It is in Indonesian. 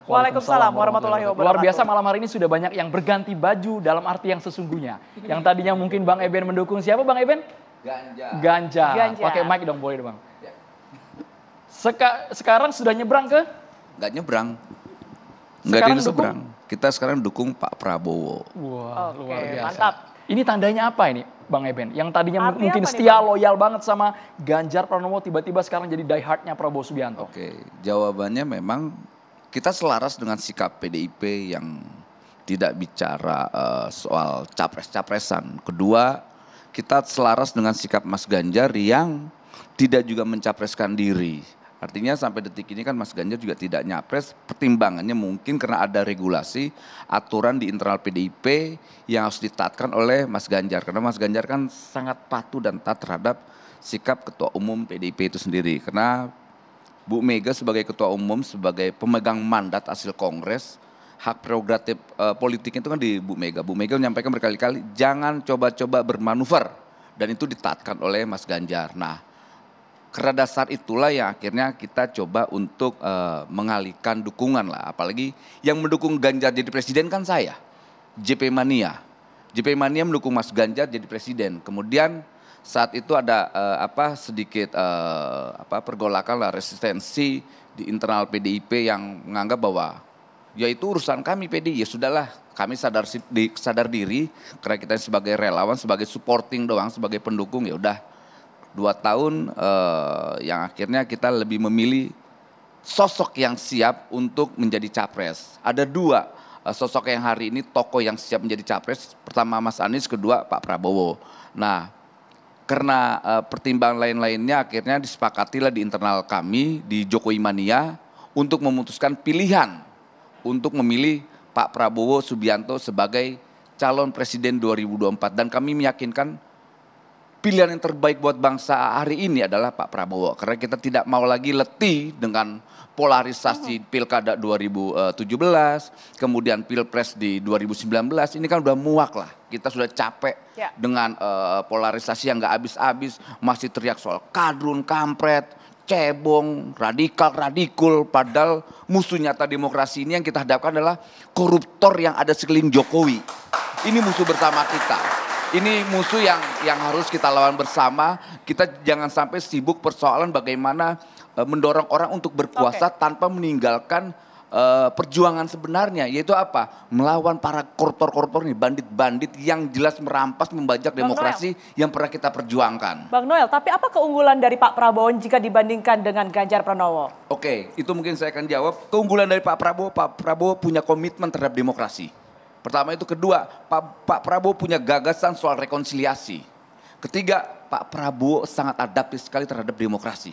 Waalaikumsalam warahmatullahi wabarakatuh. Luar biasa malam hari ini sudah banyak yang berganti baju dalam arti yang sesungguhnya. Yang tadinya mungkin Bang Eben mendukung siapa Bang Eben? Ganjar. Pakai mic dong boleh Bang. Sekarang sudah nyebrang ke? Nggak nyebrang. Nggak di seberang. Kita sekarang dukung Pak Prabowo. Wah, luar biasa. Mantap. Ini tandanya apa ini Bang Eben? Yang tadinya mungkin setia, loyal banget sama Ganjar Pranowo, tiba-tiba sekarang jadi die hardnya Prabowo Subianto. Oke, jawabannya memang kita selaras dengan sikap PDIP yang tidak bicara soal capres-capresan. Kedua, kita selaras dengan sikap Mas Ganjar yang tidak juga mencapreskan diri. Artinya sampai detik ini kan Mas Ganjar juga tidak nyapres, pertimbangannya mungkin karena ada regulasi, aturan di internal PDIP yang harus ditaatkan oleh Mas Ganjar. Karena Mas Ganjar kan sangat patuh dan taat terhadap sikap Ketua Umum PDIP itu sendiri. Karena Bu Mega sebagai Ketua Umum, sebagai pemegang mandat hasil Kongres, hak prerogatif politiknya itu kan di Bu Mega. Bu Mega menyampaikan berkali-kali, jangan coba-coba bermanuver. Dan itu ditaatkan oleh Mas Ganjar. Nah, karena dasar itulah yang akhirnya kita coba untuk mengalihkan dukungan lah. Apalagi yang mendukung Ganjar jadi presiden kan saya, JP Mania. JP Mania mendukung Mas Ganjar jadi presiden. Kemudian saat itu ada sedikit pergolakan lah, resistensi di internal PDIP yang menganggap bahwa ya itu urusan kami PDI. Ya sudahlah, kami sadar diri karena kita sebagai relawan, sebagai supporting doang, sebagai pendukung ya udah. 2 tahun yang akhirnya kita lebih memilih sosok yang siap untuk menjadi capres. Ada 2 sosok yang hari ini tokoh yang siap menjadi capres. Pertama Mas Anies, kedua Pak Prabowo. Nah, karena pertimbangan lain-lainnya akhirnya disepakatilah di internal kami di Jokowi Mania untuk memutuskan pilihan untuk memilih Pak Prabowo Subianto sebagai calon presiden 2024. Dan kami meyakinkan pilihan yang terbaik buat bangsa hari ini adalah Pak Prabowo. Karena kita tidak mau lagi letih dengan polarisasi pilkada 2017, kemudian pilpres di 2019. Ini kan udah muak lah. Kita sudah capek dengan polarisasi yang gak habis-habis. Masih teriak soal kadrun, kampret, cebong, radikul. Padahal musuh nyata demokrasi ini yang kita hadapkan adalah koruptor yang ada sekeliling Jokowi. Ini musuh bersama kita. Ini musuh yang harus kita lawan bersama. Kita jangan sampai sibuk persoalan bagaimana mendorong orang untuk berkuasa tanpa meninggalkan perjuangan sebenarnya. Yaitu apa? Melawan para koruptor-koruptor ini, bandit-bandit yang jelas merampas, membajak demokrasi yang pernah kita perjuangkan. Bang Noel, tapi apa keunggulan dari Pak Prabowo jika dibandingkan dengan Ganjar Pranowo? Oke, itu mungkin saya akan jawab. Keunggulan dari Pak Prabowo punya komitmen terhadap demokrasi. Pertama itu, kedua, Pak Prabowo punya gagasan soal rekonsiliasi. Ketiga, Pak Prabowo sangat adaptif sekali terhadap demokrasi.